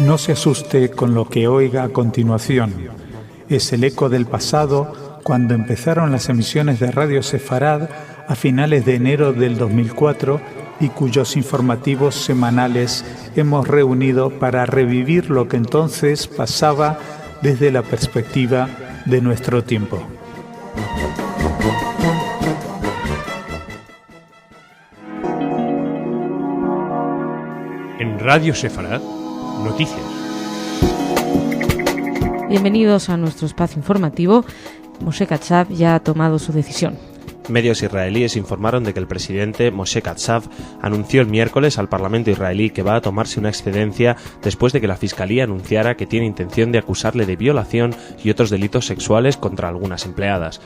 No se asuste con lo que oiga a continuación. Es el eco del pasado cuando empezaron las emisiones de Radio Sefarad a finales de enero del 2004 y cuyos informativos semanales hemos reunido para revivir lo que entonces pasaba desde la perspectiva de nuestro tiempo. En Radio Sefarad, noticias. Bienvenidos a nuestro espacio informativo. Moshe Katsav ya ha tomado su decisión. Medios israelíes informaron de que el presidente Moshe Katsav anunció el miércoles al Parlamento israelí que va a tomarse una excedencia después de que la Fiscalía anunciara que tiene intención de acusarle de violación y otros delitos sexuales contra algunas empleadas.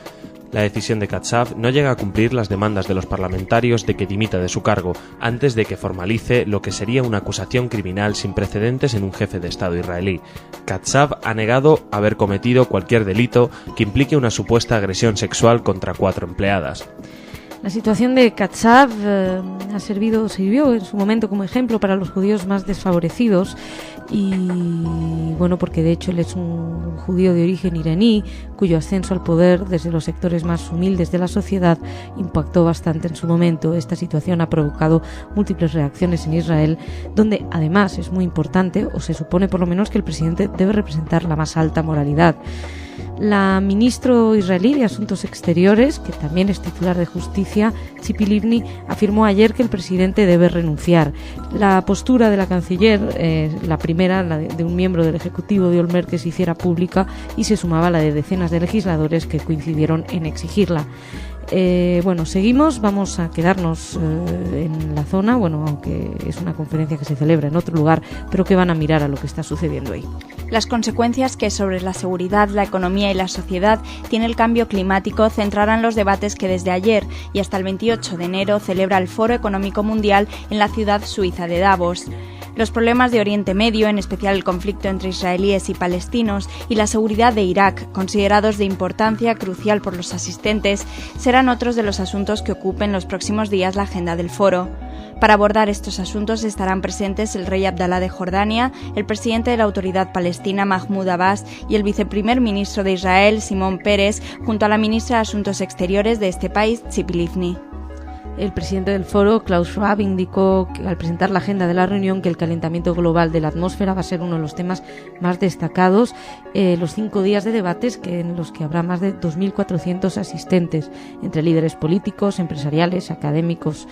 La decisión de Katsav no llega a cumplir las demandas de los parlamentarios de que dimita de su cargo antes de que formalice lo que sería una acusación criminal sin precedentes en un jefe de Estado israelí. Katsav ha negado haber cometido cualquier delito que implique una supuesta agresión sexual contra 4 empleadas. La situación de Katsav sirvió en su momento como ejemplo para los judíos más desfavorecidos y bueno, porque de hecho él es un judío de origen iraní cuyo ascenso al poder desde los sectores más humildes de la sociedad impactó bastante en su momento. Esta situación ha provocado múltiples reacciones en Israel, donde además es muy importante, o se supone por lo menos, que el presidente debe representar la más alta moralidad. La ministra israelí de Asuntos Exteriores, que también es titular de Justicia, Tzipi Livni, afirmó ayer que el presidente debe renunciar. La postura de la canciller, la primera, la de un miembro del Ejecutivo de Olmert, que se hiciera pública, y se sumaba a la de decenas de legisladores que coincidieron en exigirla. Seguimos, vamos a quedarnos en la zona, aunque es una conferencia que se celebra en otro lugar, pero que van a mirar a lo que está sucediendo ahí. Las consecuencias que sobre la seguridad, la economía y la sociedad tiene el cambio climático centrarán los debates que desde ayer y hasta el 28 de enero celebra el Foro Económico Mundial en la ciudad suiza de Davos. Los problemas de Oriente Medio, en especial el conflicto entre israelíes y palestinos, y la seguridad de Irak, considerados de importancia crucial por los asistentes, serán otros de los asuntos que ocupen los próximos días la agenda del foro. Para abordar estos asuntos estarán presentes el rey Abdalá de Jordania, el presidente de la Autoridad Palestina Mahmoud Abbas y el viceprimer ministro de Israel, Simón Peres, junto a la ministra de Asuntos Exteriores de este país, Tzipi Livni. El presidente del foro, Klaus Schwab, indicó al presentar la agenda de la reunión que el calentamiento global de la atmósfera va a ser uno de los temas más destacados. Los 5 días de debates en los que habrá más de 2.400 asistentes, entre líderes políticos, empresariales, académicos.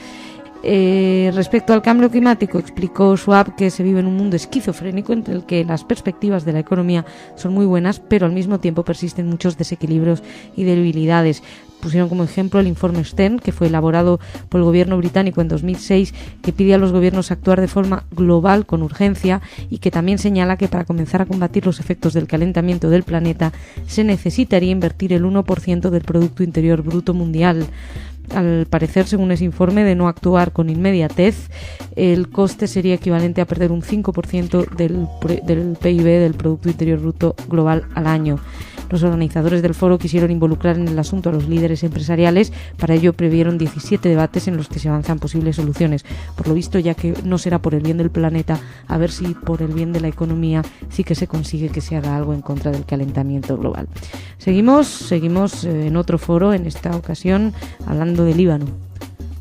Respecto al cambio climático, explicó Schwab que se vive en un mundo esquizofrénico entre el que las perspectivas de la economía son muy buenas, pero al mismo tiempo persisten muchos desequilibrios y debilidades. Pusieron como ejemplo el informe Stern, que fue elaborado por el gobierno británico en 2006, que pide a los gobiernos actuar de forma global con urgencia y que también señala que para comenzar a combatir los efectos del calentamiento del planeta se necesitaría invertir el 1% del Producto Interior Bruto mundial. Al parecer, según ese informe, de no actuar con inmediatez, el coste sería equivalente a perder un 5% del PIB, del Producto Interior Bruto global, al año. Los organizadores del foro quisieron involucrar en el asunto a los líderes empresariales. Para ello previeron 17 debates en los que se avanzan posibles soluciones. Por lo visto, ya que no será por el bien del planeta, a ver si por el bien de la economía sí que se consigue que se haga algo en contra del calentamiento global. Seguimos en otro foro, en esta ocasión hablando de Líbano.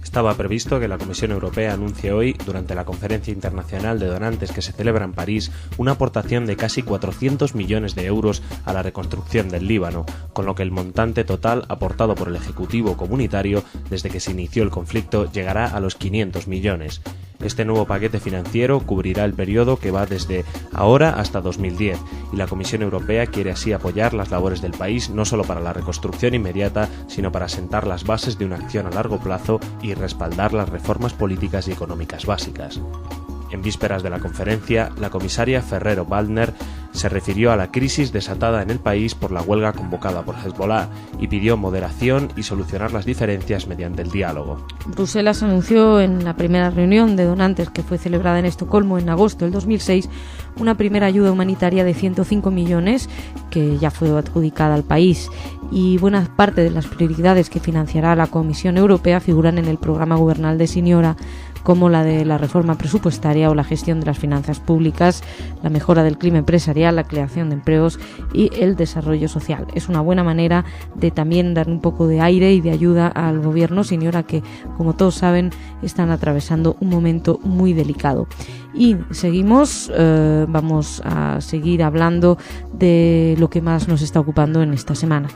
Estaba previsto que la Comisión Europea anuncie hoy, durante la Conferencia Internacional de Donantes que se celebra en París, una aportación de casi 400 millones de euros a la reconstrucción del Líbano, con lo que el montante total aportado por el Ejecutivo Comunitario desde que se inició el conflicto llegará a los 500 millones. Este nuevo paquete financiero cubrirá el periodo que va desde ahora hasta 2010 y la Comisión Europea quiere así apoyar las labores del país no solo para la reconstrucción inmediata, sino para sentar las bases de una acción a largo plazo y respaldar las reformas políticas y económicas básicas. En vísperas de la conferencia, la comisaria Ferrero-Waldner se refirió a la crisis desatada en el país por la huelga convocada por Hezbollah y pidió moderación y solucionar las diferencias mediante el diálogo. Bruselas anunció en la primera reunión de donantes que fue celebrada en Estocolmo en agosto del 2006 una primera ayuda humanitaria de 105 millones que ya fue adjudicada al país, y buena parte de las prioridades que financiará la Comisión Europea figuran en el programa gubernal de Siniora, como la de la reforma presupuestaria o la gestión de las finanzas públicas, la mejora del clima empresarial, la creación de empleos y el desarrollo social. Es una buena manera de también dar un poco de aire y de ayuda al gobierno, señora, que, como todos saben, están atravesando un momento muy delicado. Y seguimos, vamos a seguir hablando de lo que más nos está ocupando en esta semana.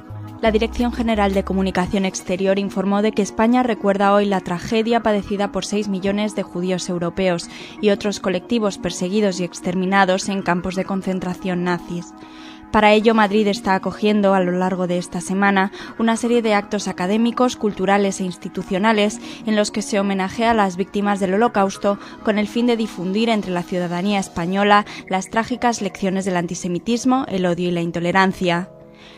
La Dirección General de Comunicación Exterior informó de que España recuerda hoy la tragedia padecida por 6 millones de judíos europeos y otros colectivos perseguidos y exterminados en campos de concentración nazis. Para ello, Madrid está acogiendo a lo largo de esta semana una serie de actos académicos, culturales e institucionales en los que se homenajea a las víctimas del Holocausto con el fin de difundir entre la ciudadanía española las trágicas lecciones del antisemitismo, el odio y la intolerancia.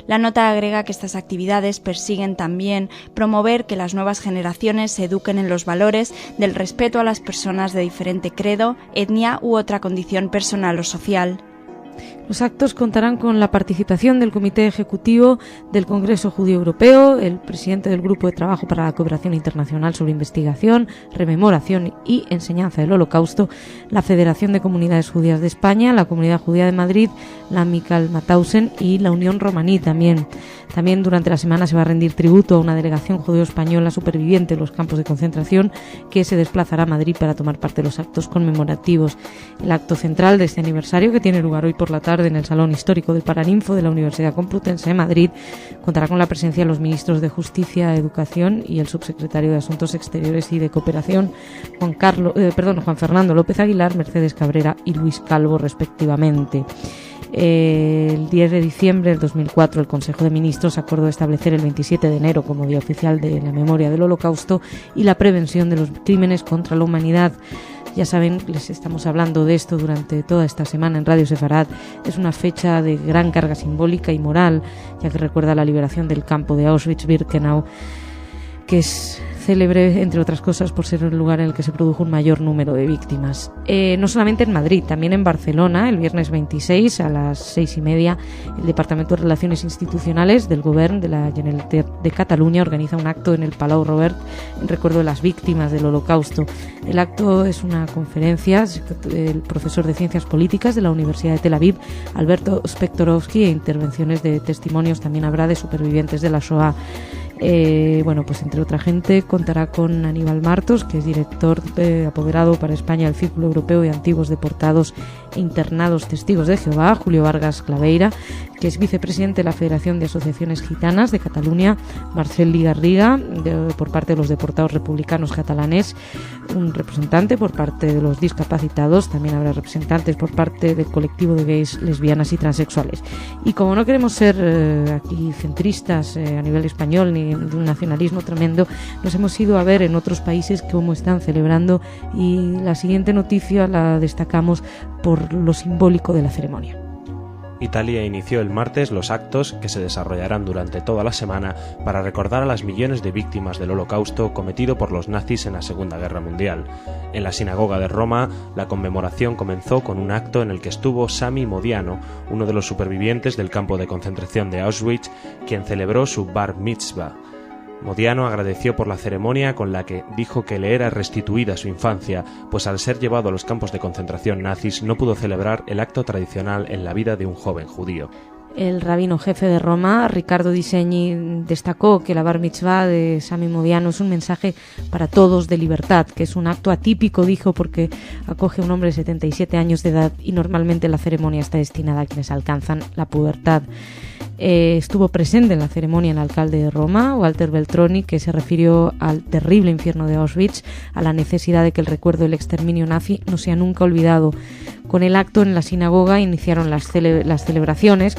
La nota agrega que estas actividades persiguen también promover que las nuevas generaciones se eduquen en los valores del respeto a las personas de diferente credo, etnia u otra condición personal o social. Los actos contarán con la participación del Comité Ejecutivo del Congreso Judío Europeo, el presidente del Grupo de Trabajo para la Cooperación Internacional sobre Investigación, Rememoración y Enseñanza del Holocausto, la Federación de Comunidades Judías de España, la Comunidad Judía de Madrid, la Michael Mauthausen y la Unión Romaní también. También durante la semana se va a rendir tributo a una delegación judío-española superviviente en los campos de concentración que se desplazará a Madrid para tomar parte de los actos conmemorativos. El acto central de este aniversario, que tiene lugar hoy por la tarde en el Salón Histórico del Paraninfo de la Universidad Complutense de Madrid, contará con la presencia de los ministros de Justicia, Educación y el subsecretario de Asuntos Exteriores y de Cooperación, Juan Fernando López Aguilar, Mercedes Cabrera y Luis Calvo, respectivamente. El 10 de diciembre del 2004 el Consejo de Ministros acordó establecer el 27 de enero como Día Oficial de la Memoria del Holocausto y la prevención de los crímenes contra la humanidad. Ya saben, les estamos hablando de esto durante toda esta semana en Radio Sefarad. Es una fecha de gran carga simbólica y moral, ya que recuerda la liberación del campo de Auschwitz-Birkenau, que es célebre, entre otras cosas, por ser el lugar en el que se produjo un mayor número de víctimas. No solamente en Madrid, también en Barcelona, el viernes 26 a las 6:30, el Departamento de Relaciones Institucionales del Govern de la Generalitat de Cataluña organiza un acto en el Palau Robert en recuerdo de las víctimas del Holocausto. El acto es una conferencia. El profesor de Ciencias Políticas de la Universidad de Tel Aviv, Alberto Spektorovsky, e intervenciones de testimonios también habrá de supervivientes de la Shoah. Pues entre otra gente contará con Aníbal Martos, que es director apoderado para España del Círculo Europeo de Antiguos Deportados e Internados Testigos de Jehová, Julio Vargas Claveira, que es vicepresidente de la Federación de Asociaciones Gitanas de Cataluña, Marcel Ligarriga, por parte de los deportados republicanos catalanes, un representante por parte de los discapacitados, también habrá representantes por parte del colectivo de gays, lesbianas y transexuales. Y como no queremos ser aquí centristas a nivel español ni de un nacionalismo tremendo, nos hemos ido a ver en otros países cómo están celebrando, y la siguiente noticia la destacamos por lo simbólico de la ceremonia. Italia inició el martes los actos que se desarrollarán durante toda la semana para recordar a las millones de víctimas del Holocausto cometido por los nazis en la Segunda Guerra Mundial. En la sinagoga de Roma, la conmemoración comenzó con un acto en el que estuvo Sami Modiano, uno de los supervivientes del campo de concentración de Auschwitz, quien celebró su bar mitzvah. Modiano agradeció por la ceremonia, con la que dijo que le era restituida su infancia, pues al ser llevado a los campos de concentración nazis no pudo celebrar el acto tradicional en la vida de un joven judío. El rabino jefe de Roma, Riccardo Di Segni, destacó que la bar mitzvah de Sami Modiano es un mensaje para todos de libertad, que es un acto atípico, dijo, porque acoge a un hombre de 77 años de edad y normalmente la ceremonia está destinada a quienes alcanzan la pubertad. Estuvo presente en la ceremonia el alcalde de Roma, Walter Veltroni, que se refirió al terrible infierno de Auschwitz, a la necesidad de que el recuerdo del exterminio nazi no sea nunca olvidado. Con el acto en la sinagoga iniciaron las celebraciones,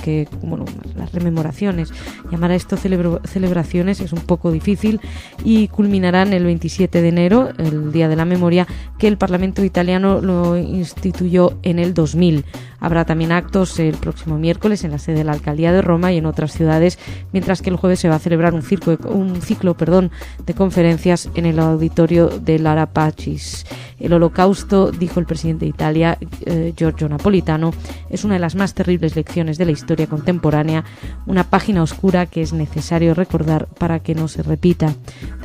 las rememoraciones. Llamar a esto celebraciones es un poco difícil, y culminarán el 27 de enero, el Día de la Memoria, que el Parlamento italiano lo instituyó en el 2000. Habrá también actos el próximo miércoles en la sede de la Alcaldía de Roma y en otras ciudades, mientras que el jueves se va a celebrar un ciclo de conferencias en el auditorio del Ara Pacis. El Holocausto, dijo el presidente de Italia, Giorgio Napolitano, es una de las más terribles lecciones de la historia contemporánea, una página oscura que es necesario recordar para que no se repita.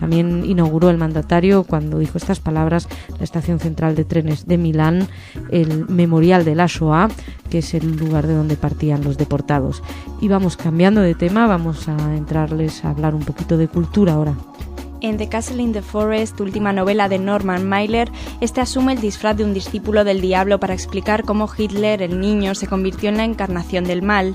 También inauguró el mandatario, cuando dijo estas palabras, la estación central de trenes de Milán, el memorial de la Shoah, que es el lugar de donde partían los deportados. Y vamos cambiando de tema, vamos a entrarles a hablar un poquito de cultura ahora. En The Castle in the Forest, última novela de Norman Mailer, este asume el disfraz de un discípulo del diablo para explicar cómo Hitler, el niño, se convirtió en la encarnación del mal.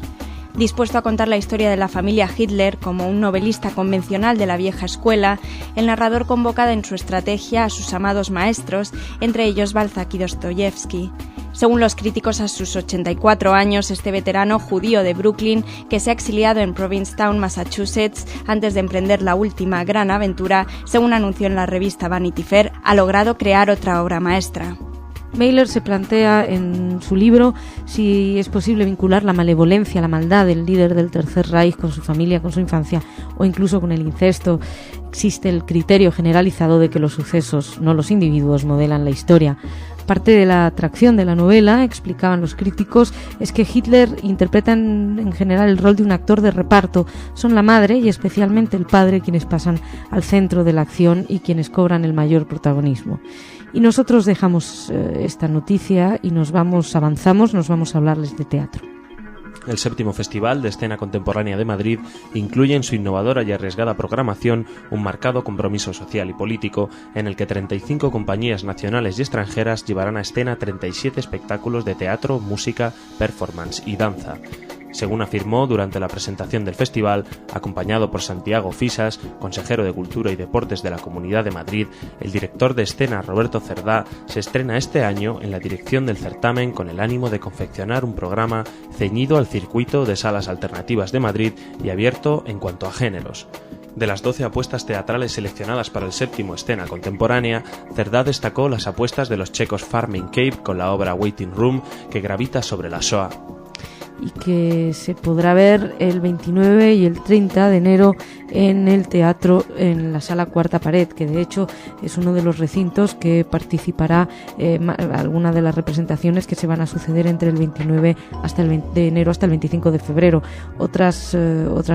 Dispuesto a contar la historia de la familia Hitler como un novelista convencional de la vieja escuela, el narrador convoca en su estrategia a sus amados maestros, entre ellos Balzac y Dostoyevsky. Según los críticos, a sus 84 años, este veterano judío de Brooklyn, que se ha exiliado en Provincetown, Massachusetts, antes de emprender la última gran aventura, según anunció en la revista Vanity Fair, ha logrado crear otra obra maestra. Mailer se plantea en su libro si es posible vincular la malevolencia, la maldad del líder del Tercer Reich con su familia, con su infancia o incluso con el incesto. Existe el criterio generalizado de que los sucesos, no los individuos, modelan la historia. Parte de la atracción de la novela, explicaban los críticos, es que Hitler interpreta en general el rol de un actor de reparto. Son la madre y especialmente el padre quienes pasan al centro de la acción y quienes cobran el mayor protagonismo. Y nosotros dejamos esta noticia y nos vamos a hablarles de teatro. El 7º Festival de Escena Contemporánea de Madrid incluye en su innovadora y arriesgada programación un marcado compromiso social y político en el que 35 compañías nacionales y extranjeras llevarán a escena 37 espectáculos de teatro, música, performance y danza. Según afirmó durante la presentación del festival, acompañado por Santiago Fisas, consejero de Cultura y Deportes de la Comunidad de Madrid, el director de escena Roberto Cerdá se estrena este año en la dirección del certamen con el ánimo de confeccionar un programa ceñido al circuito de salas alternativas de Madrid y abierto en cuanto a géneros. De las 12 apuestas teatrales seleccionadas para el 7º Escena Contemporánea, Cerdá destacó las apuestas de los checos Farming Cape con la obra Waiting Room, que gravita sobre la Shoah, y que se podrá ver el 29 y el 30 de enero en el teatro, en la sala Cuarta Pared, que de hecho es uno de los recintos que participará alguna de las representaciones que se van a suceder entre el 29 de enero hasta el 25 de febrero. Otras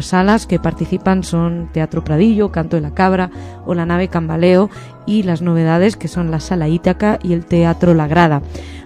salas que participan son Teatro Pradillo, Canto de la Cabra o la Nave Cambaleo, y las novedades que son la Sala Ítaca y el Teatro La Grada.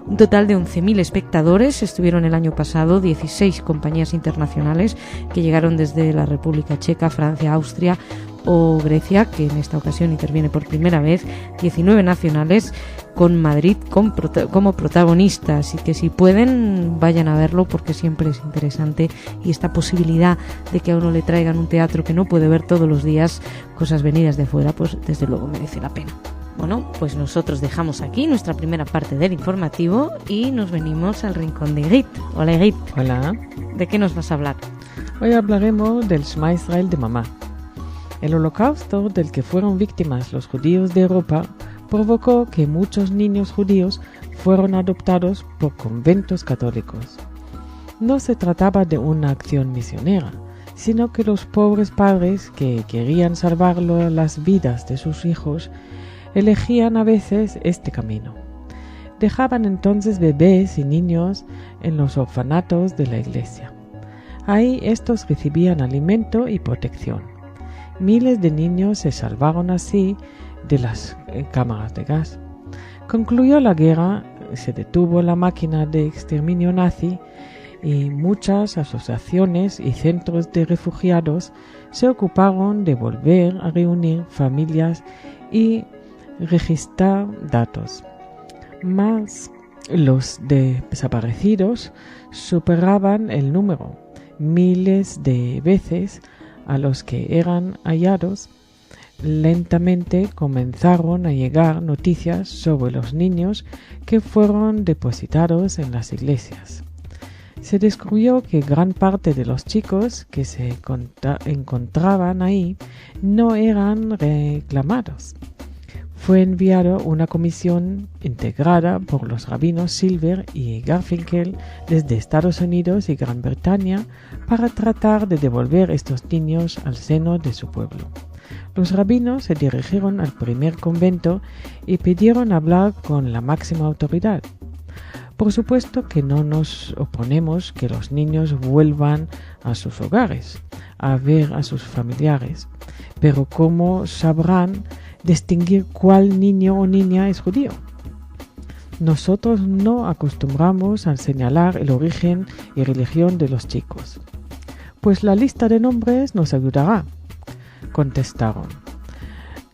Un total de 11.000 espectadores estuvieron el año pasado, 16 compañías internacionales que llegaron desde la República Checa, Francia, Austria o Grecia, que en esta ocasión interviene por primera vez, 19 nacionales con Madrid como protagonista. Así que si pueden, vayan a verlo porque siempre es interesante, y esta posibilidad de que a uno le traigan un teatro que no puede ver todos los días, cosas venidas de fuera, pues desde luego merece la pena. Bueno, pues nosotros dejamos aquí nuestra primera parte del informativo y nos venimos al rincón de Igrit. Hola Igrit. Hola. ¿De qué nos vas a hablar? Hoy hablaremos del Shema Israel de mamá. El holocausto del que fueron víctimas los judíos de Europa provocó que muchos niños judíos fueron adoptados por conventos católicos. No se trataba de una acción misionera, sino que los pobres padres que querían salvar las vidas de sus hijos elegían a veces este camino. Dejaban entonces bebés y niños en los orfanatos de la iglesia. Ahí estos recibían alimento y protección. Miles de niños se salvaron así de las cámaras de gas. Concluyó la guerra, se detuvo la máquina de exterminio nazi y muchas asociaciones y centros de refugiados se ocuparon de volver a reunir familias y registrar datos. Mas los desaparecidos superaban el número, miles de veces a los que eran hallados. Lentamente comenzaron a llegar noticias sobre los niños que fueron depositados en las iglesias. Se descubrió que gran parte de los chicos que se encontraban ahí no eran reclamados. Fue enviada una comisión integrada por los rabinos Silver y Garfinkel desde Estados Unidos y Gran Bretaña para tratar de devolver estos niños al seno de su pueblo. Los rabinos se dirigieron al primer convento y pidieron hablar con la máxima autoridad. Por supuesto que no nos oponemos que los niños vuelvan a sus hogares, a ver a sus familiares, pero ¿cómo sabrán distinguir cuál niño o niña es judío? Nosotros no acostumbramos a señalar el origen y religión de los chicos. Pues la lista de nombres nos ayudará, contestaron.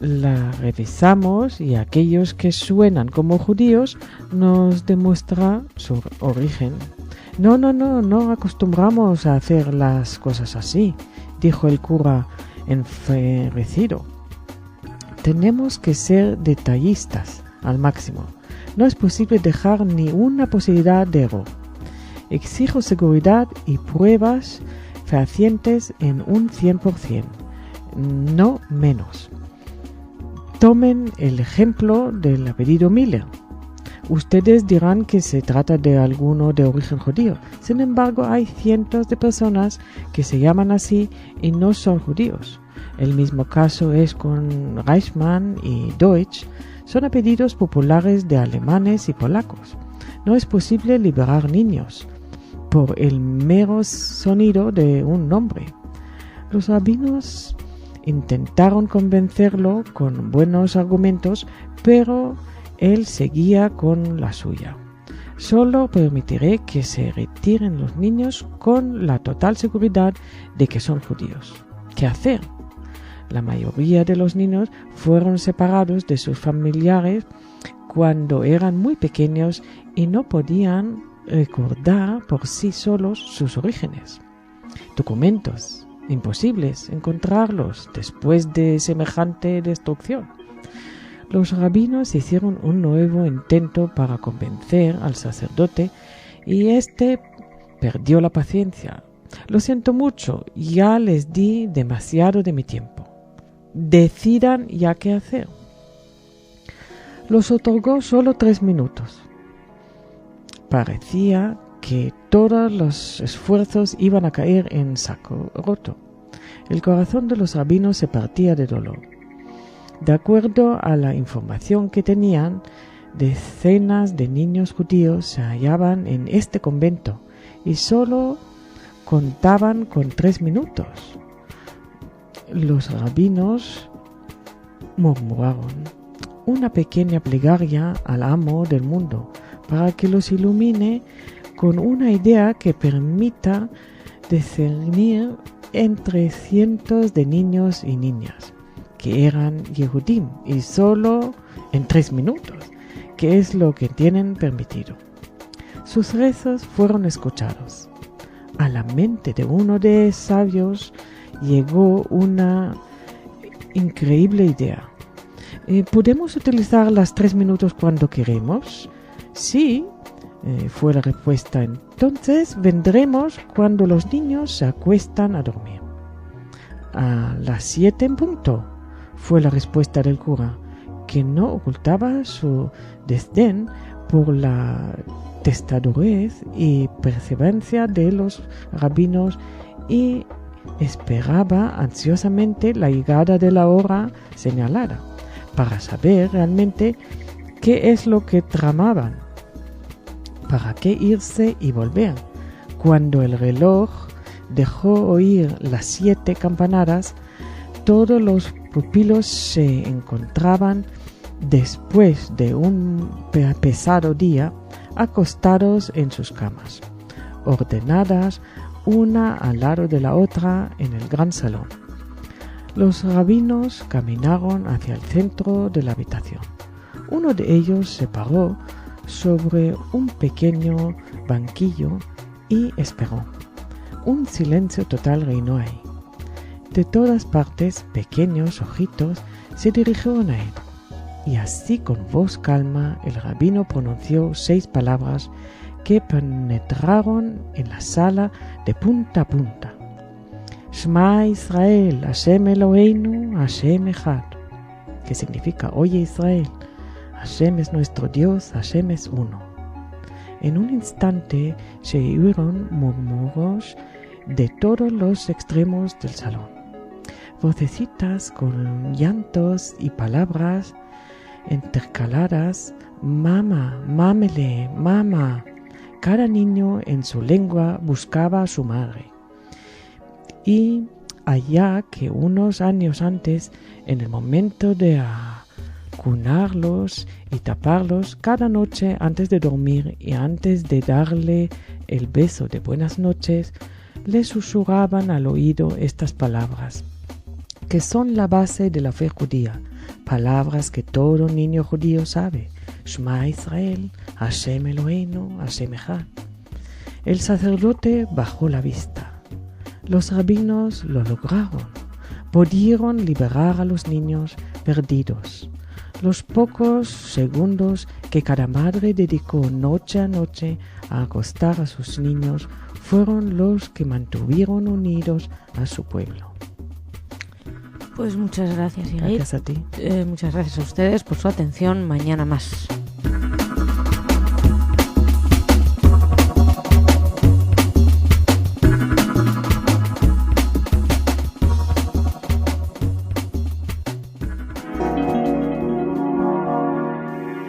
La revisamos y aquellos que suenan como judíos nos demuestra su origen. No acostumbramos a hacer las cosas así, dijo el cura enfurecido. Tenemos que ser detallistas al máximo. No es posible dejar ni una posibilidad de error. Exijo seguridad y pruebas fehacientes en un 100%, no menos. Tomen el ejemplo del apellido Miller. Ustedes dirán que se trata de alguno de origen judío. Sin embargo, hay cientos de personas que se llaman así y no son judíos. El mismo caso es con Reichmann y Deutsch. Son apellidos populares de alemanes y polacos. No es posible liberar niños por el mero sonido de un nombre. Los rabinos intentaron convencerlo con buenos argumentos, pero él seguía con la suya. Solo permitiré que se retiren los niños con la total seguridad de que son judíos. ¿Qué hacer? La mayoría de los niños fueron separados de sus familiares cuando eran muy pequeños y no podían recordar por sí solos sus orígenes. Documentos. Imposibles encontrarlos después de semejante destrucción. Los rabinos hicieron un nuevo intento para convencer al sacerdote y éste perdió la paciencia. Lo siento mucho, ya les di demasiado de mi tiempo. Decidan ya qué hacer. Los otorgó solo 3 minutos. Parecía que todos los esfuerzos iban a caer en saco roto. El corazón de los rabinos se partía de dolor. De acuerdo a la información que tenían, decenas de niños judíos se hallaban en este convento y solo contaban con 3 minutos. Los rabinos murmuraron una pequeña plegaria al amo del mundo para que los ilumine con una idea que permita discernir entre cientos de niños y niñas que eran Yehudim y solo en 3 minutos, que es lo que tienen permitido. Sus rezos fueron escuchados. A la mente de uno de sabios llegó una increíble idea. ¿Podemos utilizar las 3 minutos cuando queremos? Sí, fue la respuesta. Entonces vendremos cuando los niños se acuestan a dormir. A las 7 en punto, fue la respuesta del cura, que no ocultaba su desdén por la testadurez y perseverancia de los rabinos y esperaba ansiosamente la llegada de la hora señalada para saber realmente qué es lo que tramaban, para qué irse y volver. Cuando el reloj dejó oír las 7 campanadas, todos los pupilos se encontraban después de un pesado día acostados en sus camas, ordenadas una al lado de la otra en el gran salón. Los rabinos caminaron hacia el centro de la habitación. Uno de ellos se paró sobre un pequeño banquillo y esperó. Un silencio total reinó ahí. De todas partes, pequeños ojitos se dirigieron a él, y así con voz calma el rabino pronunció 6 palabras que penetraron en la sala de punta a punta. Shema Israel, Hashem Eloheinu, Hashem Echad, que significa, oye Israel, Hashem es nuestro Dios, Hashem es uno. En un instante se oyeron murmullos de todos los extremos del salón. vocecitas con llantos y palabras intercaladas: mamá, mámele, mamá. Cada niño en su lengua buscaba a su madre. Y allá que unos años antes, en el momento de acunarlos y taparlos, cada noche antes de dormir y antes de darle el beso de buenas noches, le susurraban al oído estas palabras, que son la base de la fe judía, palabras que todo niño judío sabe: Shema Israel, Hashem Eloheinu, Hashem Echad. El sacerdote bajó la vista. Los rabinos lo lograron. Pudieron liberar a los niños perdidos. Los pocos segundos que cada madre dedicó noche a noche a acostar a sus niños fueron los que mantuvieron unidos a su pueblo. Pues muchas gracias, Igor. Gracias a ti. Muchas gracias a ustedes por su atención. Mañana más.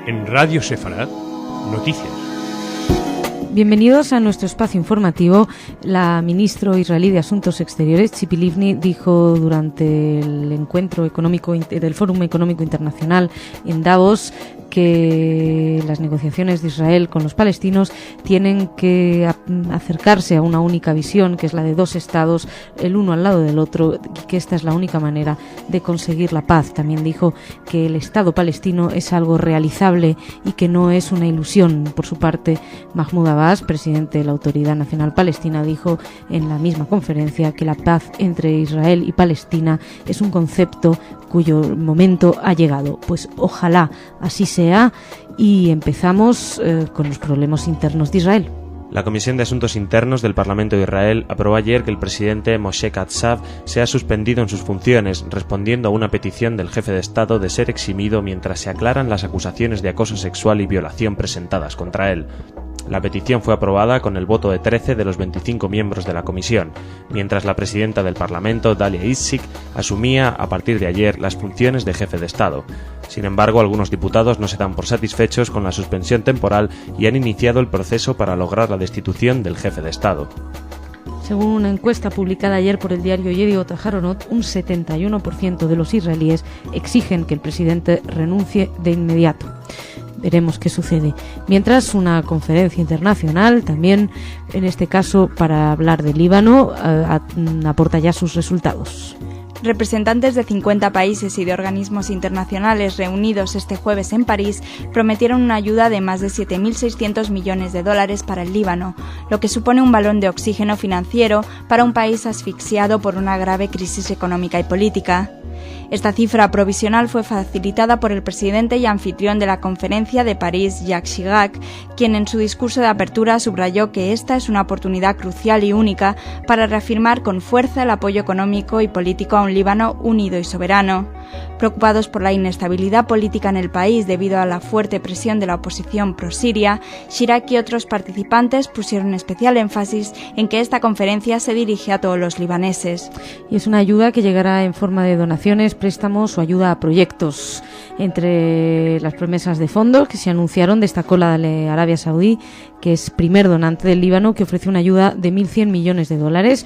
En Radio Sefarad, noticias. Bienvenidos a nuestro espacio informativo. La ministra israelí de Asuntos Exteriores, Tzipi Livni, dijo durante el encuentro económico del Fórum Económico Internacional en Davos que las negociaciones de Israel con los palestinos tienen que acercarse a una única visión, que es la de dos estados, el uno al lado del otro, y que esta es la única manera de conseguir la paz. También dijo que el Estado palestino es algo realizable y que no es una ilusión. Por su parte, Mahmoud Abbas, presidente de la Autoridad Nacional Palestina, dijo en la misma conferencia que la paz entre Israel y Palestina es un concepto cuyo momento ha llegado. Pues ojalá así sea, y empezamos con los problemas internos de Israel. La Comisión de Asuntos Internos del Parlamento de Israel aprobó ayer que el presidente Moshe Katsav sea suspendido en sus funciones, respondiendo a una petición del jefe de Estado de ser eximido mientras se aclaran las acusaciones de acoso sexual y violación presentadas contra él. La petición fue aprobada con el voto de 13 de los 25 miembros de la comisión, mientras la presidenta del Parlamento, Dalia Itzig, asumía a partir de ayer las funciones de jefe de Estado. Sin embargo, algunos diputados no se dan por satisfechos con la suspensión temporal y han iniciado el proceso para lograr la destitución del jefe de Estado. Según una encuesta publicada ayer por el diario Yediot Aharonot, un 71% de los israelíes exigen que el presidente renuncie de inmediato. Veremos qué sucede. Mientras, una conferencia internacional, también en este caso para hablar de Líbano, aporta ya sus resultados. Representantes de 50 países y de organismos internacionales reunidos este jueves en París prometieron una ayuda de más de 7.600 millones de dólares para el Líbano, lo que supone un balón de oxígeno financiero para un país asfixiado por una grave crisis económica y política. Esta cifra provisional fue facilitada por el presidente y anfitrión de la conferencia de París, Jacques Chirac, quien en su discurso de apertura subrayó que esta es una oportunidad crucial y única para reafirmar con fuerza el apoyo económico y político a un Líbano unido y soberano. Preocupados por la inestabilidad política en el país debido a la fuerte presión de la oposición pro-Siria, Chirac y otros participantes pusieron especial énfasis en que esta conferencia se dirige a todos los libaneses. Y es una ayuda que llegará en forma de donaciones, préstamos o ayuda a proyectos. Entre las promesas de fondos que se anunciaron destacó la de Arabia Saudí, que es primer donante del Líbano, que ofrece una ayuda de 1.100 millones de dólares.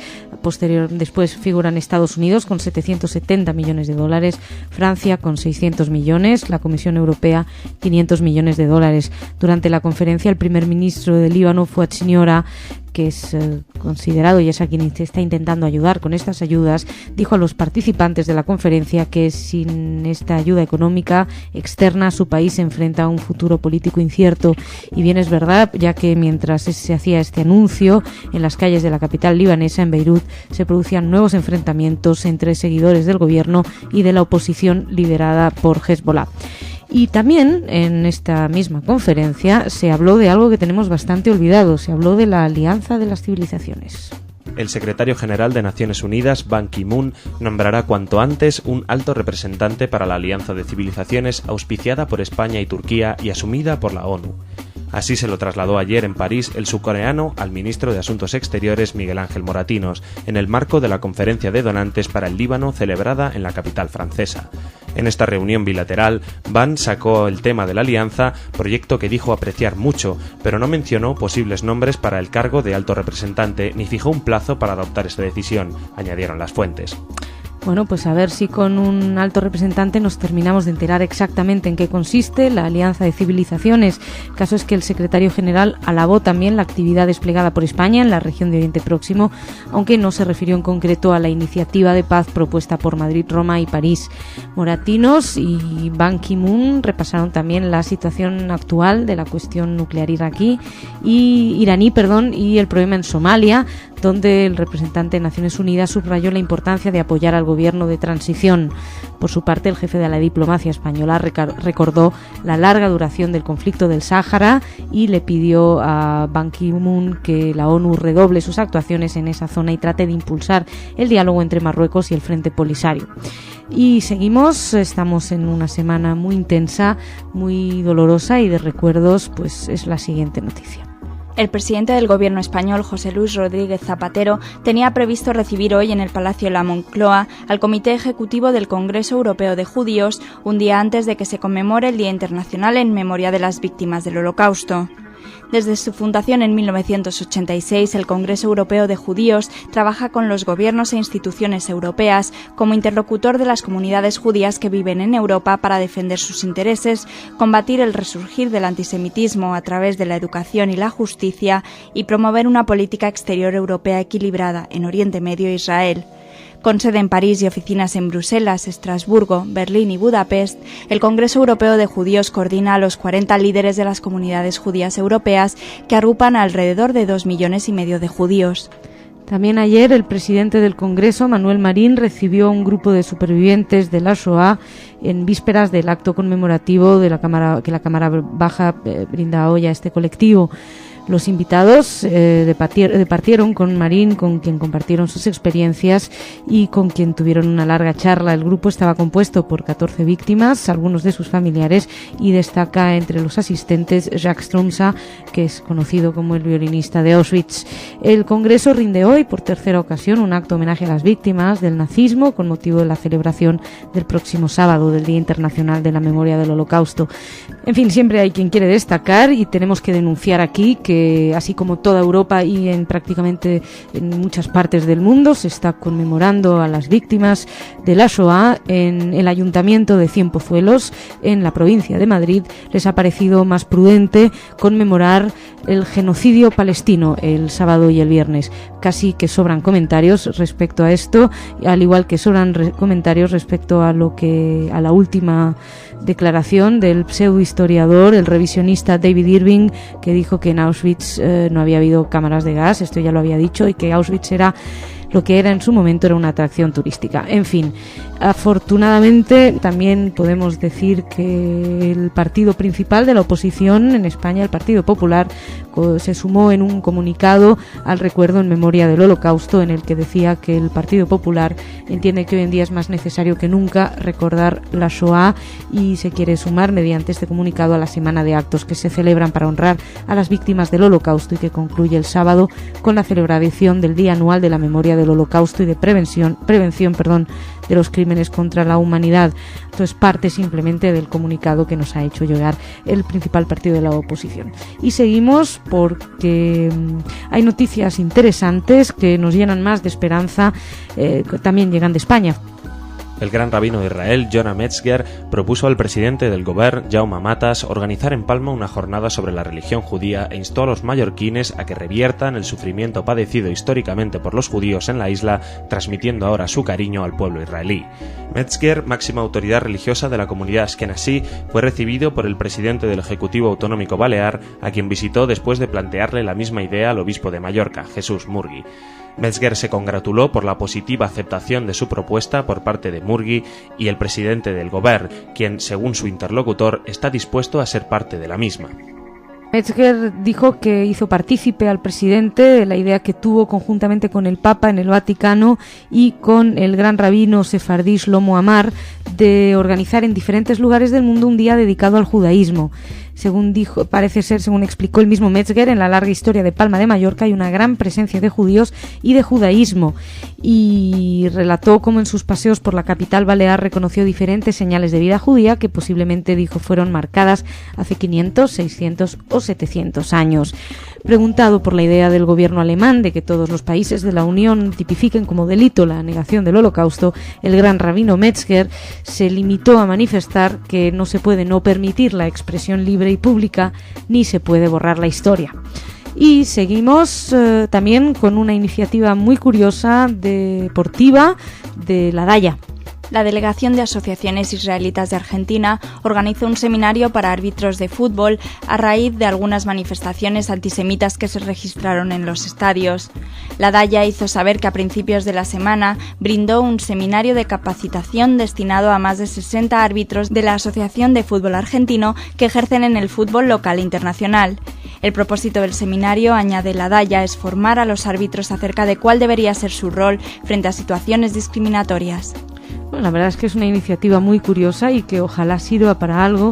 Después figuran Estados Unidos con 770 millones de dólares, Francia con 600 millones, la Comisión Europea 500 millones de dólares. Durante la conferencia, el primer ministro del Líbano, Fouad Siniora, que es considerado y es a quien se está intentando ayudar con estas ayudas, dijo a los participantes de la conferencia que sin esta ayuda económica externa su país se enfrenta a un futuro político incierto. Y bien es verdad, ya que mientras se hacía este anuncio, en las calles de la capital libanesa, en Beirut, se producían nuevos enfrentamientos entre seguidores del gobierno y de la oposición liderada por Hezbollah. Y también en esta misma conferencia se habló de algo que tenemos bastante olvidado, se habló de la Alianza de las Civilizaciones. El secretario general de Naciones Unidas, Ban Ki-moon, nombrará cuanto antes un alto representante para la Alianza de Civilizaciones auspiciada por España y Turquía y asumida por la ONU. Así se lo trasladó ayer en París el subcoreano al ministro de Asuntos Exteriores Miguel Ángel Moratinos, en el marco de la conferencia de donantes para el Líbano celebrada en la capital francesa. En esta reunión bilateral, Ban sacó el tema de la alianza, proyecto que dijo apreciar mucho, pero no mencionó posibles nombres para el cargo de alto representante ni fijó un plazo para adoptar esta decisión, añadieron las fuentes. Bueno, pues a ver si con un alto representante nos terminamos de enterar exactamente en qué consiste la Alianza de Civilizaciones. El caso es que el secretario general alabó también la actividad desplegada por España en la región de Oriente Próximo, aunque no se refirió en concreto a la iniciativa de paz propuesta por Madrid, Roma y París. Moratinos y Ban Ki-moon repasaron también la situación actual de la cuestión nuclear iraní y el problema en Somalia, donde el representante de Naciones Unidas subrayó la importancia de apoyar al gobierno de transición. Por su parte, el jefe de la diplomacia española recordó la larga duración del conflicto del Sáhara y le pidió a Ban Ki-moon que la ONU redoble sus actuaciones en esa zona y trate de impulsar el diálogo entre Marruecos y el Frente Polisario. Y seguimos, estamos en una semana muy intensa, muy dolorosa y de recuerdos, pues es la siguiente noticia. El presidente del gobierno español, José Luis Rodríguez Zapatero, tenía previsto recibir hoy en el Palacio de la Moncloa al Comité Ejecutivo del Congreso Europeo de Judíos, un día antes de que se conmemore el Día Internacional en memoria de las víctimas del Holocausto. Desde su fundación en 1986, el Congreso Europeo de Judíos trabaja con los gobiernos e instituciones europeas como interlocutor de las comunidades judías que viven en Europa para defender sus intereses, combatir el resurgir del antisemitismo a través de la educación y la justicia y promover una política exterior europea equilibrada en Oriente Medio e Israel. Con sede en París y oficinas en Bruselas, Estrasburgo, Berlín y Budapest, el Congreso Europeo de Judíos coordina a los 40 líderes de las comunidades judías europeas que agrupan alrededor de 2,5 millones de judíos. También ayer el presidente del Congreso, Manuel Marín, recibió a un grupo de supervivientes de la Shoah en vísperas del acto conmemorativo de la Cámara Baja brinda hoy a este colectivo. Los invitados departieron con Marín, con quien compartieron sus experiencias y con quien tuvieron una larga charla. El grupo estaba compuesto por 14 víctimas, algunos de sus familiares, y destaca entre los asistentes Jacques Stromsa, que es conocido como el violinista de Auschwitz. El Congreso rinde hoy, por tercera ocasión, un acto homenaje a las víctimas del nazismo con motivo de la celebración del próximo sábado, del Día Internacional de la Memoria del Holocausto. En fin, siempre hay quien quiere destacar y tenemos que denunciar aquí que así como toda Europa y prácticamente en muchas partes del mundo se está conmemorando a las víctimas de la Shoah. En el Ayuntamiento de Cienpozuelos, en la provincia de Madrid, les ha parecido más prudente conmemorar el genocidio palestino el sábado y el viernes. Casi que sobran comentarios respecto a esto, al igual que sobran comentarios respecto a la última declaración del pseudohistoriador, el revisionista David Irving, que dijo que en Auschwitz no había habido cámaras de gas, esto ya lo había dicho, y que Auschwitz era lo que era en su momento, era una atracción turística. En fin, afortunadamente también podemos decir que el partido principal de la oposición en España, el Partido Popular, se sumó en un comunicado al recuerdo en memoria del Holocausto, en el que decía que el Partido Popular entiende que hoy en día es más necesario que nunca recordar la Shoah y se quiere sumar mediante este comunicado a la semana de actos que se celebran para honrar a las víctimas del Holocausto y que concluye el sábado con la celebración del Día Anual de la Memoria del Holocausto y de prevención de los crímenes contra la humanidad. Esto es parte simplemente del comunicado que nos ha hecho llegar el principal partido de la oposición. Y seguimos porque hay noticias interesantes que nos llenan más de esperanza, que también llegan de España. El gran rabino de Israel, Jonah Metzger, propuso al presidente del Govern, Jaume Matas, organizar en Palma una jornada sobre la religión judía e instó a los mallorquines a que reviertan el sufrimiento padecido históricamente por los judíos en la isla, transmitiendo ahora su cariño al pueblo israelí. Metzger, máxima autoridad religiosa de la comunidad askenazí, fue recibido por el presidente del Ejecutivo Autonómico Balear, a quien visitó después de plantearle la misma idea al obispo de Mallorca, Jesús Murgui. Metzger se congratuló por la positiva aceptación de su propuesta por parte de Murgui y el presidente del Govern, quien, según su interlocutor, está dispuesto a ser parte de la misma. Metzger dijo que hizo partícipe al presidente de la idea que tuvo conjuntamente con el Papa en el Vaticano y con el gran rabino sefardí Shlomo Amar de organizar en diferentes lugares del mundo un día dedicado al judaísmo. Según explicó el mismo Metzger, en la larga historia de Palma de Mallorca hay una gran presencia de judíos y de judaísmo, y relató cómo en sus paseos por la capital balear reconoció diferentes señales de vida judía que posiblemente, dijo, fueron marcadas hace 500, 600 o 700 años. Preguntado por la idea del gobierno alemán de que todos los países de la Unión tipifiquen como delito la negación del Holocausto, el gran rabino Metzger se limitó a manifestar que no se puede no permitir la expresión libre y pública, ni se puede borrar la historia. Y seguimos también con una iniciativa muy curiosa deportiva de la Daya. La Delegación de Asociaciones Israelitas de Argentina organizó un seminario para árbitros de fútbol a raíz de algunas manifestaciones antisemitas que se registraron en los estadios. La Daya hizo saber que a principios de la semana brindó un seminario de capacitación destinado a más de 60 árbitros de la Asociación de Fútbol Argentino que ejercen en el fútbol local e internacional. El propósito del seminario, añade la Daya, es formar a los árbitros acerca de cuál debería ser su rol frente a situaciones discriminatorias. Bueno, la verdad es que es una iniciativa muy curiosa y que ojalá sirva para algo.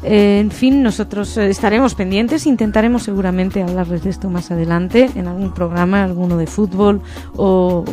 En fin, nosotros estaremos pendientes, intentaremos seguramente hablarles de esto más adelante en algún programa, alguno de fútbol o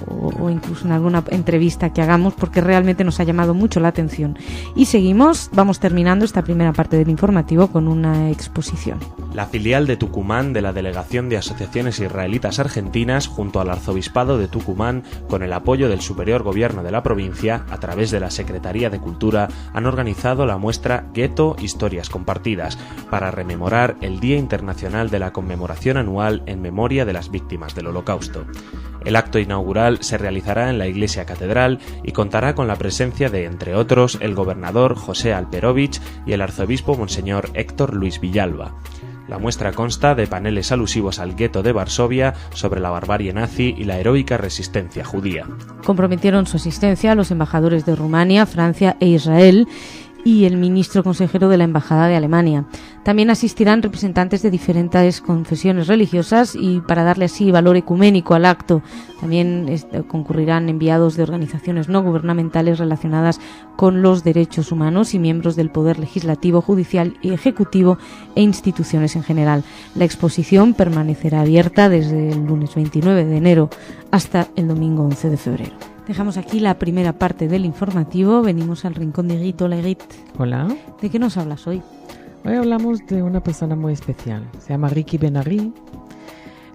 incluso en alguna entrevista que hagamos, porque realmente nos ha llamado mucho la atención. Y seguimos, vamos terminando esta primera parte del informativo con una exposición. La filial de Tucumán de la Delegación de Asociaciones Israelitas Argentinas, junto al Arzobispado de Tucumán, con el apoyo del Superior Gobierno de la provincia, a través de la Secretaría de Cultura, han organizado la muestra Gueto Historias Compartidas, para rememorar el Día Internacional de la Conmemoración Anual en memoria de las víctimas del Holocausto. El acto inaugural se realizará en la Iglesia Catedral y contará con la presencia de, entre otros, el gobernador José Alperovich y el arzobispo Monseñor Héctor Luis Villalba. La muestra consta de paneles alusivos al gueto de Varsovia, sobre la barbarie nazi y la heroica resistencia judía. Comprometieron su asistencia los embajadores de Rumania, Francia e Israel y el ministro consejero de la Embajada de Alemania. También asistirán representantes de diferentes confesiones religiosas y, para darle así valor ecuménico al acto, también concurrirán enviados de organizaciones no gubernamentales relacionadas con los derechos humanos y miembros del Poder Legislativo, Judicial y Ejecutivo e instituciones en general. La exposición permanecerá abierta desde el lunes 29 de enero hasta el domingo 11 de febrero. Dejamos aquí la primera parte del informativo. Venimos al rincón de Egit. Hola, Egit. Hola. ¿De qué nos hablas hoy? Hoy hablamos de una persona muy especial. Se llama Ricky Ben-Ari.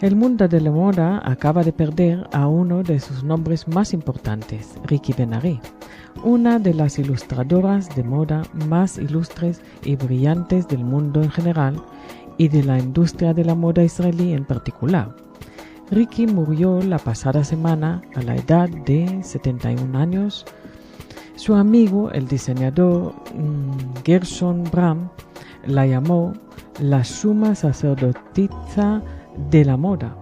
El mundo de la moda acaba de perder a uno de sus nombres más importantes, Ricky Ben-Ari, una de las ilustradoras de moda más ilustres y brillantes del mundo en general y de la industria de la moda israelí en particular. Ricky murió la pasada semana a la edad de 71 años. Su amigo, el diseñador Gershon Bram, la llamó la suma sacerdotisa de la moda.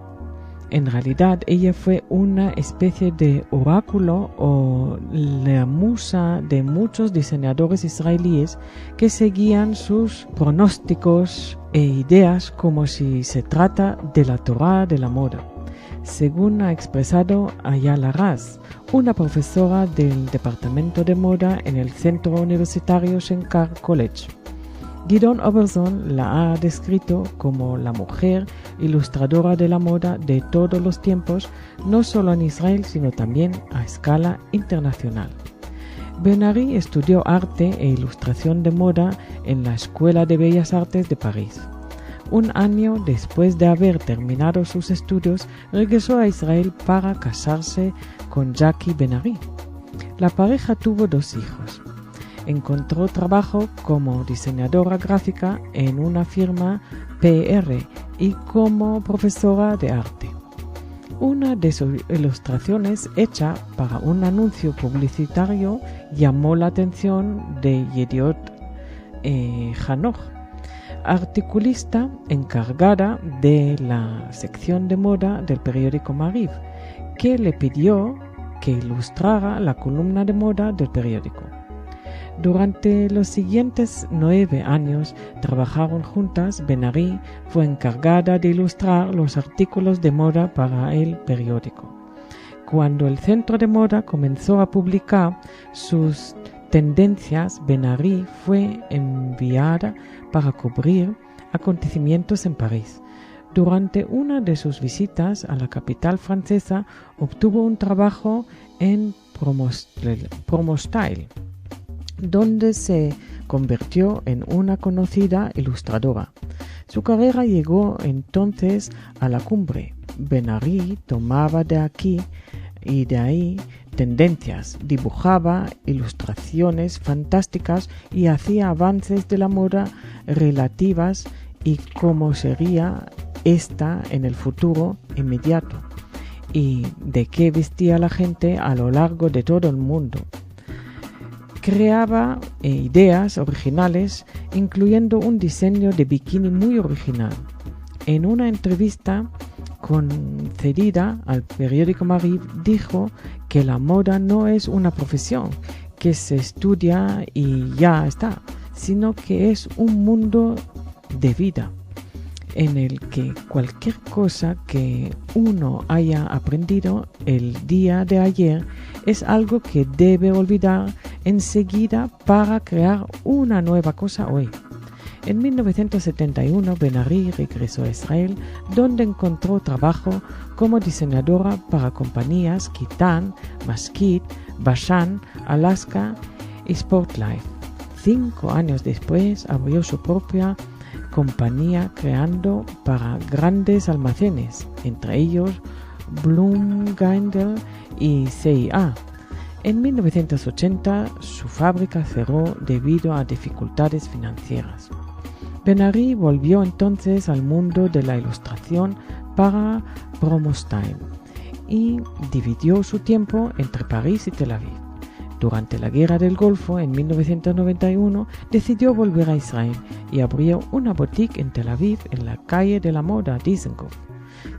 En realidad, ella fue una especie de oráculo o la musa de muchos diseñadores israelíes que seguían sus pronósticos e ideas como si se trata de la Torá de la moda, según ha expresado Ayala Raz, una profesora del departamento de moda en el centro universitario Shenkar College. Gideon Oberson la ha descrito como la mujer ilustradora de la moda de todos los tiempos, no solo en Israel, sino también a escala internacional. Ben-Ari estudió arte e ilustración de moda en la Escuela de Bellas Artes de París. Un año después de haber terminado sus estudios, regresó a Israel para casarse con Jackie Ben-Ari. La pareja tuvo 2 hijos. Encontró trabajo como diseñadora gráfica en una firma PR y como profesora de arte. Una de sus ilustraciones, hecha para un anuncio publicitario, llamó la atención de Yediot Hanoch, articulista encargada de la sección de moda del periódico Maariv, que le pidió que ilustrara la columna de moda del periódico. Durante los siguientes 9 años trabajaron juntas. Ben-Ari fue encargada de ilustrar los artículos de moda para el periódico. Cuando el centro de moda comenzó a publicar sus tendencias, Ben-Ari fue enviada para cubrir acontecimientos en París. Durante una de sus visitas a la capital francesa, obtuvo un trabajo en Promostyle, donde se convirtió en una conocida ilustradora. Su carrera llegó entonces a la cumbre. Ben-Ari tomaba de aquí y de ahí tendencias, dibujaba ilustraciones fantásticas y hacía avances de la moda relativas y cómo sería esta en el futuro inmediato y de qué vestía la gente a lo largo de todo el mundo. Creaba ideas originales, incluyendo un diseño de bikini muy original. En una entrevista concedida al periódico Marie, dijo que la moda no es una profesión que se estudia y ya está, sino que es un mundo de vida en el que cualquier cosa que uno haya aprendido el día de ayer es algo que debe olvidar enseguida para crear una nueva cosa hoy. En 1971, Ben-Ari regresó a Israel, donde encontró trabajo como diseñadora para compañías Kitan, Maskit, Bashan, Alaska y Sportlife. 5 años después abrió su propia compañía creando para grandes almacenes, entre ellos Blumgindel y CIA. En 1980 su fábrica cerró debido a dificultades financieras. Ben-Ari volvió entonces al mundo de la ilustración para Promostyle y dividió su tiempo entre París y Tel Aviv. Durante la Guerra del Golfo, en 1991, decidió volver a Israel y abrió una boutique en Tel Aviv en la calle de la moda Dizengoff.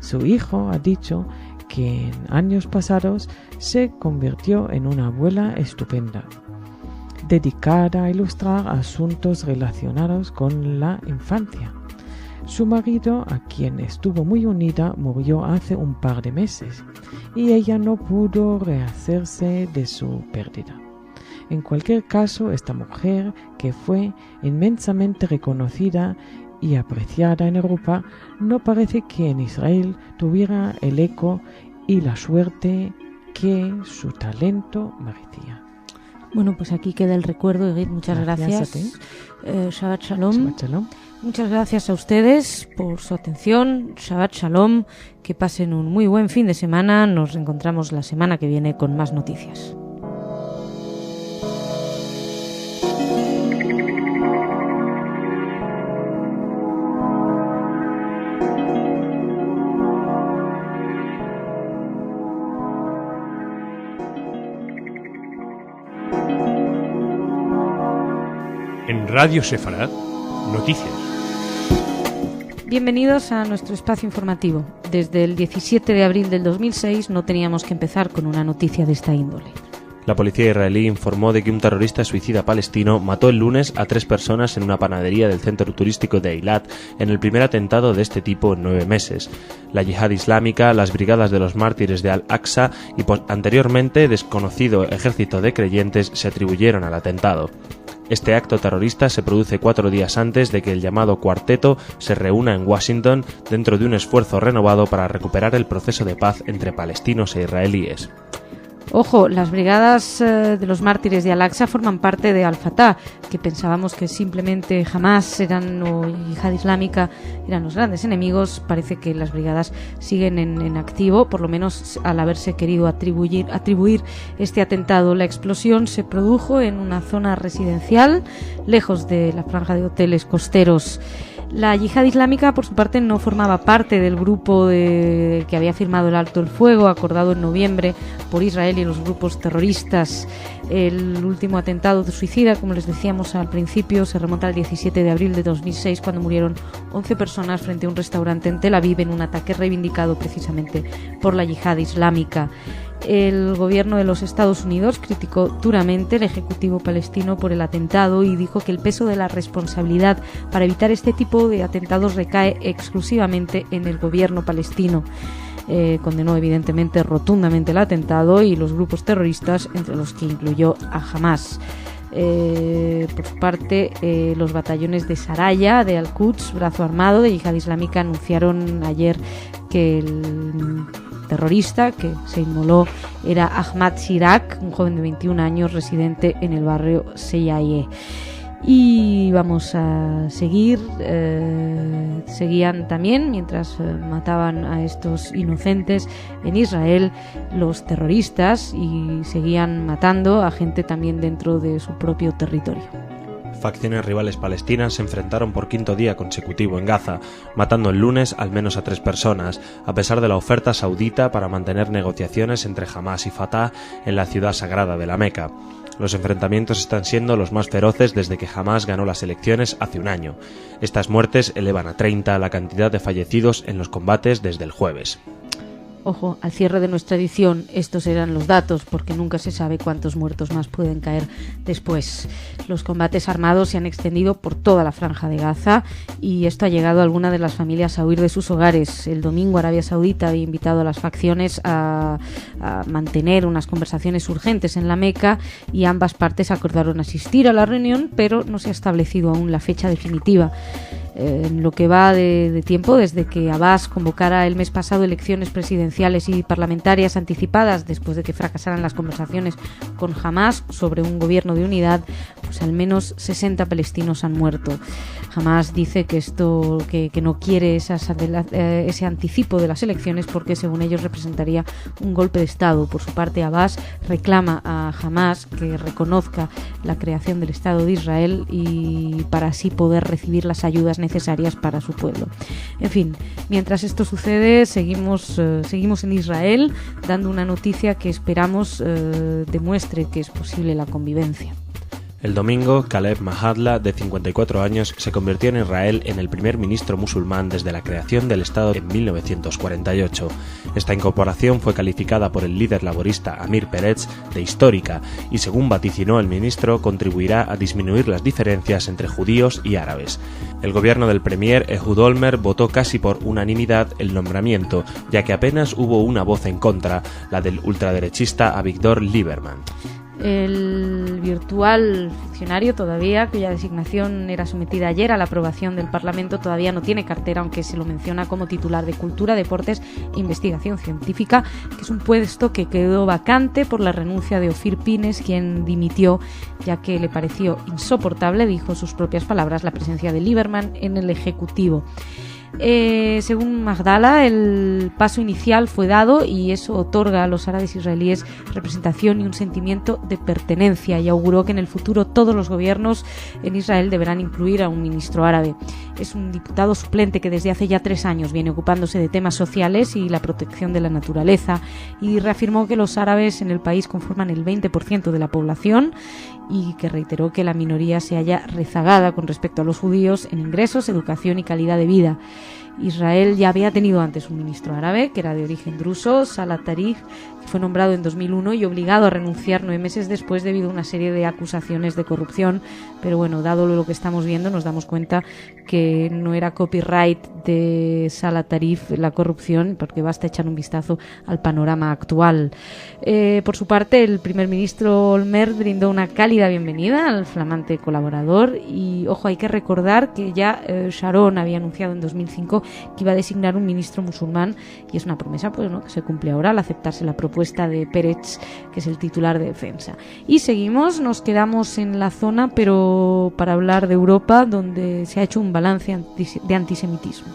Su hijo ha dicho que en años pasados se convirtió en una abuela estupenda, dedicada a ilustrar asuntos relacionados con la infancia. Su marido, a quien estuvo muy unida, murió hace un par de meses y ella no pudo rehacerse de su pérdida. En cualquier caso, esta mujer, que fue inmensamente reconocida y apreciada en Europa, no parece que en Israel tuviera el eco y la suerte que su talento merecía. Bueno, pues aquí queda el recuerdo, Edith. Muchas gracias. Shabbat Shalom. Shabbat Shalom. Muchas gracias a ustedes por su atención. Shabbat Shalom. Que pasen un muy buen fin de semana. Nos reencontramos la semana que viene con más noticias. En Radio Sefarad, noticias. Bienvenidos a nuestro espacio informativo. Desde el 17 de abril del 2006 no teníamos que empezar con una noticia de esta índole. La policía israelí informó de que un terrorista suicida palestino mató el lunes a 3 personas en una panadería del centro turístico de Eilat, en el primer atentado de este tipo en 9 meses. La Yihad Islámica, las Brigadas de los Mártires de Al-Aqsa y anteriormente desconocido ejército de creyentes se atribuyeron al atentado. Este acto terrorista se produce 4 días antes de que el llamado Cuarteto se reúna en Washington dentro de un esfuerzo renovado para recuperar el proceso de paz entre palestinos e israelíes. Ojo, las brigadas de los mártires de Al-Aqsa forman parte de Al-Fatah, que pensábamos que simplemente Hamas o Yihad Islámica eran los grandes enemigos. Parece que las brigadas siguen en activo, por lo menos al haberse querido atribuir este atentado. La explosión se produjo en una zona residencial, lejos de la franja de hoteles costeros. La Yihad Islámica, por su parte, no formaba parte del grupo que había firmado el alto el fuego acordado en noviembre por Israel y los grupos terroristas. El último atentado de suicida, como les decíamos al principio, se remonta al 17 de abril de 2006, cuando murieron 11 personas frente a un restaurante en Tel Aviv en un ataque reivindicado precisamente por la Yihad Islámica. El gobierno de los Estados Unidos criticó duramente el ejecutivo palestino por el atentado y dijo que el peso de la responsabilidad para evitar este tipo de atentados recae exclusivamente en el gobierno palestino. Condenó evidentemente rotundamente el atentado y los grupos terroristas, entre los que incluyó a Hamas. Por su parte, los batallones de Saraya, de Al-Quds, brazo armado de Yihad Islámica, anunciaron ayer que el terrorista que se inmoló era Ahmad Sirak, un joven de 21 años residente en el barrio Seyaye. Y vamos a seguir. Seguían también, mientras mataban a estos inocentes en Israel, los terroristas, y seguían matando a gente también dentro de su propio territorio. Facciones rivales palestinas se enfrentaron por quinto día consecutivo en Gaza, matando el lunes al menos a 3 personas, a pesar de la oferta saudita para mantener negociaciones entre Hamás y Fatah en la ciudad sagrada de la Meca. Los enfrentamientos están siendo los más feroces desde que Hamás ganó las elecciones hace un año. Estas muertes elevan a 30 la cantidad de fallecidos en los combates desde el jueves. Ojo, al cierre de nuestra edición estos eran los datos, porque nunca se sabe cuántos muertos más pueden caer después. Los combates armados se han extendido por toda la franja de Gaza y esto ha llegado a algunas de las familias a huir de sus hogares. El domingo Arabia Saudita había invitado a las facciones a mantener unas conversaciones urgentes en la Meca y ambas partes acordaron asistir a la reunión, pero no se ha establecido aún la fecha definitiva. En lo que va de tiempo, desde que Abbas convocara el mes pasado elecciones presidenciales y parlamentarias anticipadas después de que fracasaran las conversaciones con Hamás sobre un gobierno de unidad, pues al menos 60 palestinos han muerto. Hamás dice que que no quiere ese anticipo de las elecciones porque según ellos representaría un golpe de Estado. Por su parte, Abbas reclama a Hamás que reconozca la creación del Estado de Israel y para así poder recibir las ayudas necesarias para su pueblo. En fin, mientras esto sucede, seguimos en Israel dando una noticia que esperamos demuestre que es posible la convivencia. El domingo, Caleb Mahadla, de 54 años, se convirtió en Israel en el primer ministro musulmán desde la creación del Estado en 1948. Esta incorporación fue calificada por el líder laborista Amir Peretz de histórica y, según vaticinó el ministro, contribuirá a disminuir las diferencias entre judíos y árabes. El gobierno del premier Ehud Olmert votó casi por unanimidad el nombramiento, ya que apenas hubo una voz en contra, la del ultraderechista Avigdor Lieberman. El virtual funcionario todavía, cuya designación era sometida ayer a la aprobación del Parlamento, todavía no tiene cartera, aunque se lo menciona como titular de Cultura, Deportes e Investigación Científica, que es un puesto que quedó vacante por la renuncia de Ofir Pines, quien dimitió ya que le pareció insoportable, dijo sus propias palabras, la presencia de Lieberman en el Ejecutivo. Según Magdala, el paso inicial fue dado y eso otorga a los árabes israelíes representación y un sentimiento de pertenencia, y auguró que en el futuro todos los gobiernos en Israel deberán incluir a un ministro árabe. Es un diputado suplente que desde hace ya 3 años viene ocupándose de temas sociales y la protección de la naturaleza, y reafirmó que los árabes en el país conforman el 20% de la población y que reiteró que la minoría se halla rezagada con respecto a los judíos en ingresos, educación y calidad de vida. Israel ya había tenido antes un ministro árabe, que era de origen druso, Salah Tarif, que fue nombrado en 2001 y obligado a renunciar 9 meses después debido a una serie de acusaciones de corrupción. Pero bueno, dado lo que estamos viendo, nos damos cuenta que no era copyright de Salah Tarif la corrupción, porque basta echar un vistazo al panorama actual. Por su parte, el primer ministro Olmert brindó una cálida bienvenida al flamante colaborador y, ojo, hay que recordar que ya Sharon había anunciado en 2005 que iba a designar un ministro musulmán, y es una promesa pues, ¿no?, que se cumple ahora al aceptarse la propuesta de Peretz, que es el titular de defensa. Y seguimos, nos quedamos en la zona, pero para hablar de Europa, donde se ha hecho un balance de antisemitismo.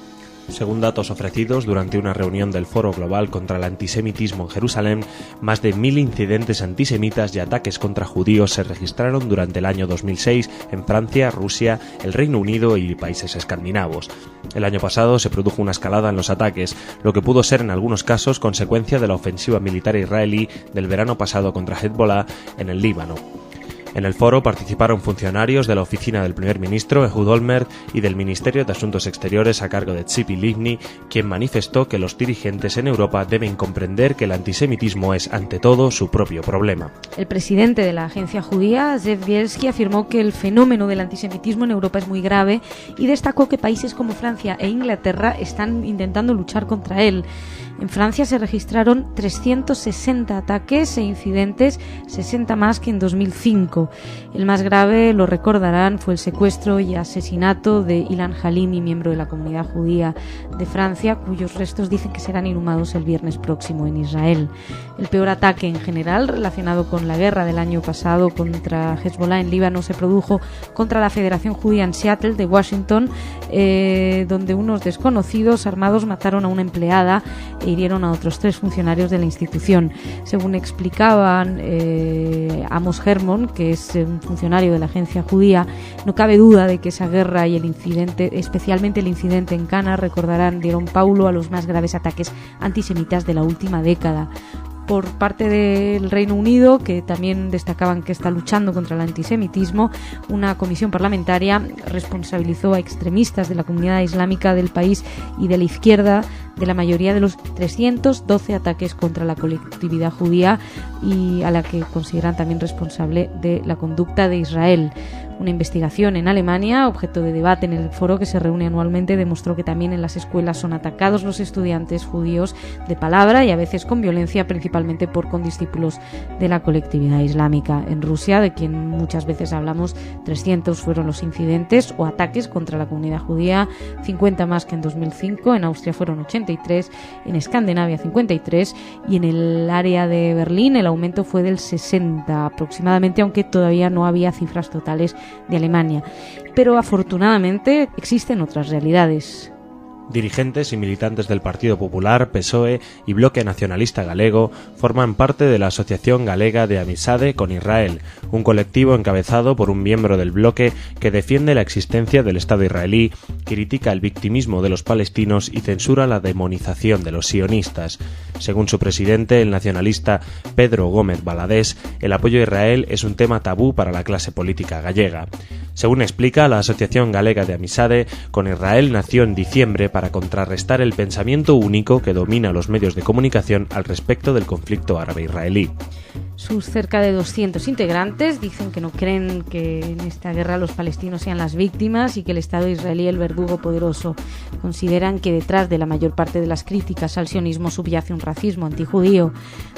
Según datos ofrecidos durante una reunión del Foro Global contra el Antisemitismo en Jerusalén, más de 1000 incidentes antisemitas y ataques contra judíos se registraron durante el año 2006 en Francia, Rusia, el Reino Unido y países escandinavos. El año pasado se produjo una escalada en los ataques, lo que pudo ser en algunos casos consecuencia de la ofensiva militar israelí del verano pasado contra Hezbollah en el Líbano. En el foro participaron funcionarios de la oficina del primer ministro Ehud Olmert y del Ministerio de Asuntos Exteriores a cargo de Tzipi Livni, quien manifestó que los dirigentes en Europa deben comprender que el antisemitismo es, ante todo, su propio problema. El presidente de la agencia judía, Zev Bielski, afirmó que el fenómeno del antisemitismo en Europa es muy grave y destacó que países como Francia e Inglaterra están intentando luchar contra él. En Francia se registraron 360 ataques e incidentes, 60 más que en 2005. tiempo. El más grave, lo recordarán, fue el secuestro y asesinato de Ilan Halimi, miembro de la comunidad judía de Francia, cuyos restos dicen que serán inhumados el viernes próximo en Israel. El peor ataque en general relacionado con la guerra del año pasado contra Hezbollah en Líbano se produjo contra la Federación Judía en Seattle de Washington, donde unos desconocidos armados mataron a una empleada e hirieron a otros 3 funcionarios de la institución. Según explicaban Amos Hermon, que es un funcionario de la agencia judía, no cabe duda de que esa guerra y el incidente, especialmente el incidente en Cana, dieron paulo a los más graves ataques antisemitas de la última década. Por parte del Reino Unido, que también destacaban que está luchando contra el antisemitismo, una comisión parlamentaria responsabilizó a extremistas de la comunidad islámica del país y de la izquierda de la mayoría de los 312 ataques contra la colectividad judía, y a la que consideran también responsable de la conducta de Israel. Una investigación en Alemania, objeto de debate en el foro que se reúne anualmente, demostró que también en las escuelas son atacados los estudiantes judíos de palabra y a veces con violencia, principalmente por condiscípulos de la colectividad islámica. En Rusia, de quien muchas veces hablamos, 300 fueron los incidentes o ataques contra la comunidad judía, 50 más que en 2005. En Austria fueron 83, en Escandinavia 53 y en el área de Berlín el aumento fue del 60 aproximadamente, aunque todavía no había cifras totales de Alemania. Pero afortunadamente existen otras realidades. Dirigentes y militantes del Partido Popular, PSOE y Bloque Nacionalista Galego forman parte de la Asociación Galega de Amizade con Israel, un colectivo encabezado por un miembro del bloque que defiende la existencia del Estado israelí, critica el victimismo de los palestinos y censura la demonización de los sionistas. Según su presidente, el nacionalista Pedro Gómez Baladés, el apoyo a Israel es un tema tabú para la clase política gallega. Según explica, la Asociación Galega de Amizade con Israel nació en diciembre para contrarrestar el pensamiento único que domina los medios de comunicación al respecto del conflicto árabe-israelí. Sus cerca de 200 integrantes dicen que no creen que en esta guerra los palestinos sean las víctimas y que el Estado israelí el verdugo poderoso. Consideran que detrás de la mayor parte de las críticas al sionismo subyace un racismo antijudío.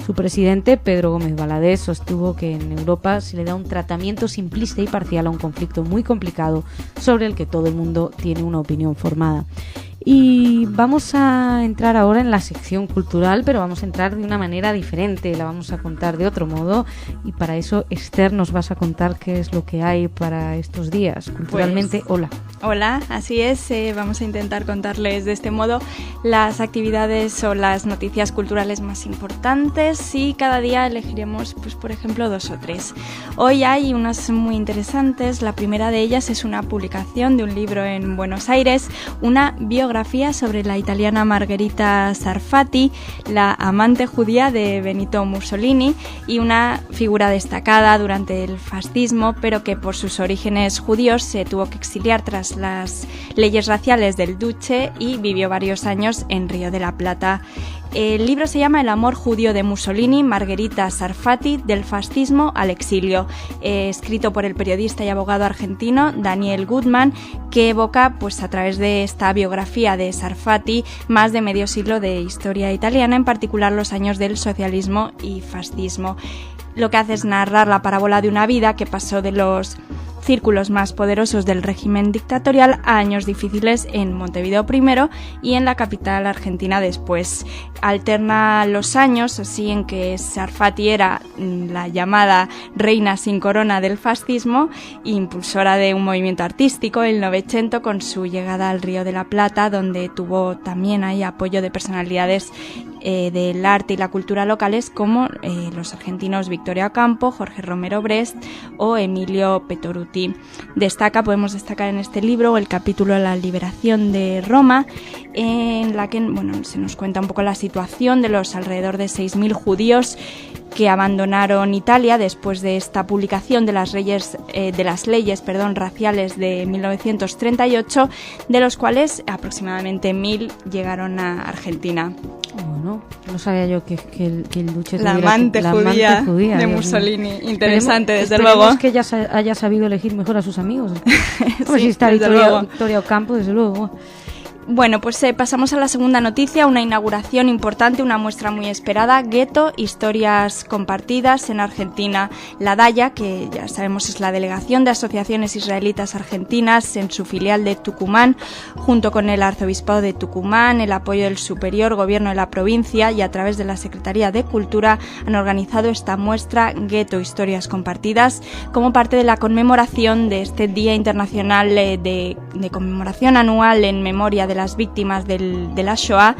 Su presidente, Pedro Gómez Baladés, sostuvo que en Europa se le da un tratamiento simplista y parcial a un conflicto muy complicado sobre el que todo el mundo tiene una opinión formada. Y vamos a entrar ahora en la sección cultural, pero vamos a entrar de una manera diferente, la vamos a contar de otro modo, y para eso Esther nos vas a contar qué es lo que hay para estos días, culturalmente. Pues, hola, así es, vamos a intentar contarles de este modo las actividades o las noticias culturales más importantes, y cada día elegiremos, pues por ejemplo, 2 o 3. Hoy hay unas muy interesantes. La primera de ellas es una publicación de un libro en Buenos Aires, una biografía sobre la italiana Margherita Sarfatti, la amante judía de Benito Mussolini y una figura destacada durante el fascismo, pero que por sus orígenes judíos se tuvo que exiliar tras las leyes raciales del Duce y vivió varios años en Río de la Plata. El libro se llama El amor judío de Mussolini, Margherita Sarfatti, del fascismo al exilio, escrito por el periodista y abogado argentino Daniel Goodman, que evoca, pues a través de esta biografía de Sarfatti, más de medio siglo de historia italiana, en particular los años del socialismo y fascismo. Lo que hace es narrar la parábola de una vida que pasó de los círculos más poderosos del régimen dictatorial a años difíciles en Montevideo primero y en la capital argentina después. Alterna los años así en que Sarfatti era la llamada reina sin corona del fascismo, impulsora de un movimiento artístico, el Novecento, con su llegada al Río de la Plata, donde tuvo también ahí apoyo de personalidades del arte y la cultura locales como los argentinos Victoria Ocampo, Jorge Romero Brest o Emilio Petoruti. Podemos destacar en este libro el capítulo La liberación de Roma, en la que se nos cuenta un poco la situación de los alrededor de 6.000 judíos que abandonaron Italia después de esta publicación de las leyes raciales de 1938, de los cuales aproximadamente 1.000 llegaron a Argentina. Bueno, no sabía yo que el Duce la amante judía de Mussolini. Interesante, desde luego. Esperemos que ella haya sabido elegir mejor a sus amigos. Sí, si está Victoria Ocampo, desde luego. Bueno, pues pasamos a la segunda noticia, una inauguración importante, una muestra muy esperada, Gueto, historias compartidas en Argentina. La DAIA, que ya sabemos es la Delegación de Asociaciones Israelitas Argentinas en su filial de Tucumán, junto con el Arzobispado de Tucumán, el apoyo del Superior Gobierno de la provincia y a través de la Secretaría de Cultura, han organizado esta muestra Gueto, historias compartidas, como parte de la conmemoración de este Día Internacional de conmemoración anual en memoria de las víctimas de la Shoah.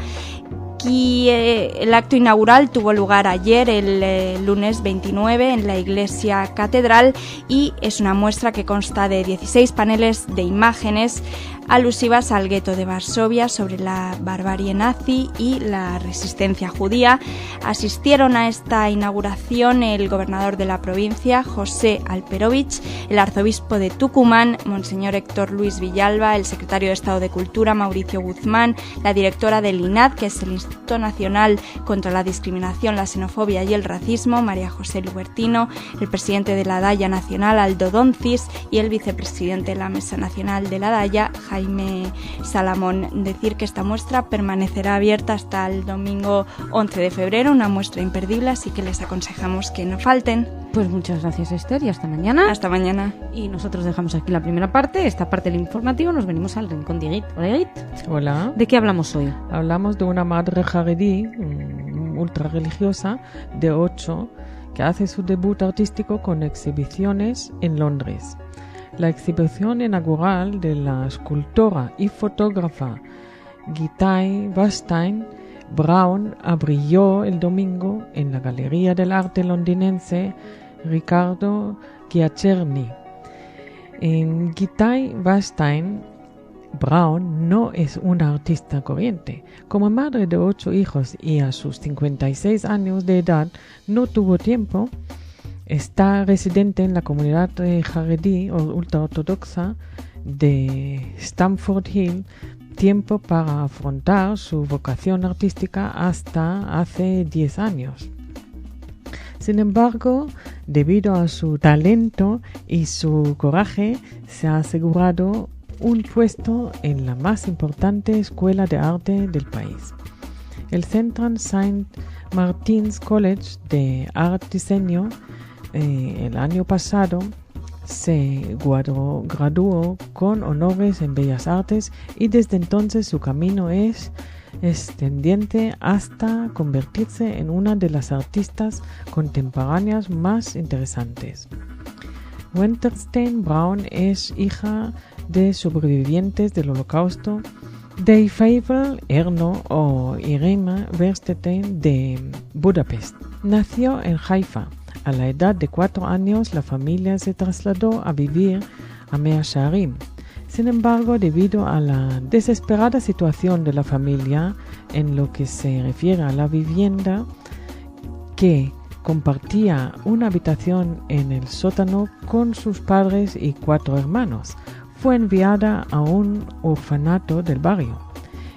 Y el acto inaugural tuvo lugar ayer, el lunes 29, en la Iglesia Catedral, y es una muestra que consta de 16 paneles de imágenes alusivas al gueto de Varsovia, sobre la barbarie nazi y la resistencia judía. Asistieron a esta inauguración el gobernador de la provincia, José Alperovich, el arzobispo de Tucumán, Monseñor Héctor Luis Villalba, el secretario de Estado de Cultura, Mauricio Guzmán, la directora del INAD, que es el Instituto Nacional contra la Discriminación, la Xenofobia y el Racismo, María José Lubertino, el presidente de la DAIA Nacional, Aldo Doncis, y el vicepresidente de la Mesa Nacional de la DAIA, Jaime Salamón. Decir que esta muestra permanecerá abierta hasta el domingo 11 de febrero, una muestra imperdible, así que les aconsejamos que no falten. Pues muchas gracias, Esther, y hasta mañana. Hasta mañana. Y nosotros dejamos aquí la primera parte, esta parte del informativo, nos venimos al rincón de Igit. Hola, Igit. Hola. ¿De qué hablamos hoy? Hablamos de una madre jaredí, ultra religiosa, de 8, que hace su debut artístico con exhibiciones en Londres. La exhibición inaugural de la escultora y fotógrafa Gitai Weinstein Brown abrió el domingo en la Galería del Arte londinense Riccardo Giacerni. Gitai Weinstein Brown no es una artista corriente. Como madre de 8 hijos y a sus 56 años de edad no tuvo tiempo. Está residente en la comunidad jaredí o ultraortodoxa de Stamford Hill, tiempo para afrontar su vocación artística hasta hace 10 años. Sin embargo, debido a su talento y su coraje, se ha asegurado un puesto en la más importante escuela de arte del país. El Central St. Martin's College de Art Diseño el año pasado se graduó con honores en Bellas Artes y desde entonces su camino es extendiente hasta convertirse en una de las artistas contemporáneas más interesantes. Winterstein Brown es hija de sobrevivientes del Holocausto de Feivel, Erno o Irema Verstetten de Budapest. Nació en Haifa. A la edad de 4 años, la familia se trasladó a vivir a Mea Shearim. Sin embargo, debido a la desesperada situación de la familia en lo que se refiere a la vivienda, que compartía una habitación en el sótano con sus padres y 4 hermanos, fue enviada a un orfanato del barrio.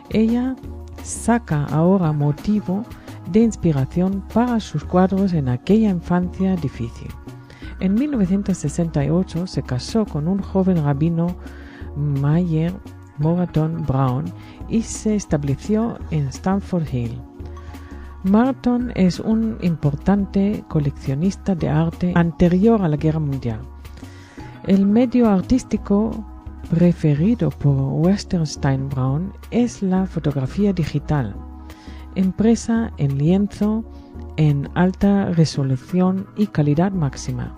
Ella saca ahora motivo de inspiración para sus cuadros en aquella infancia difícil. En 1968 se casó con un joven rabino, Mayer Moraton Brown, y se estableció en Stamford Hill. Moraton es un importante coleccionista de arte anterior a la Guerra Mundial. El medio artístico preferido por Winterstein Brown es la fotografía digital, impresa en lienzo en alta resolución y calidad máxima.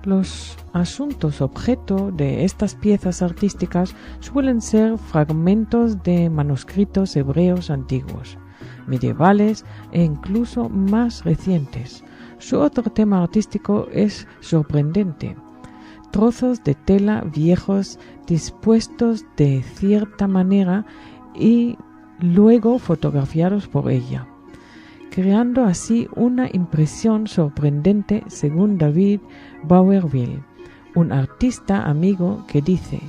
Los asuntos objeto de estas piezas artísticas suelen ser fragmentos de manuscritos hebreos antiguos, medievales e incluso más recientes. Su otro tema artístico es sorprendente: trozos de tela viejos dispuestos de cierta manera y luego fotografiados por ella, creando así una impresión sorprendente, según David Bauerville, un artista amigo, que dice: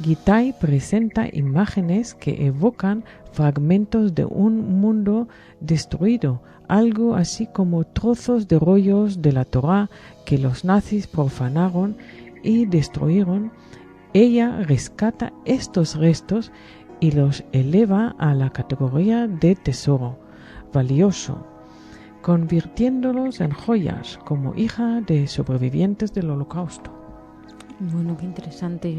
Gitai presenta imágenes que evocan fragmentos de un mundo destruido, algo así como trozos de rollos de la Torá que los nazis profanaron y destruyeron. Ella rescata estos restos y los eleva a la categoría de tesoro valioso, convirtiéndolos en joyas como hija de sobrevivientes del Holocausto. Bueno, qué interesante.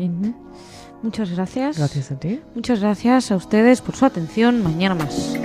Muchas gracias. Gracias a ti. Muchas gracias a ustedes por su atención. Mañana más.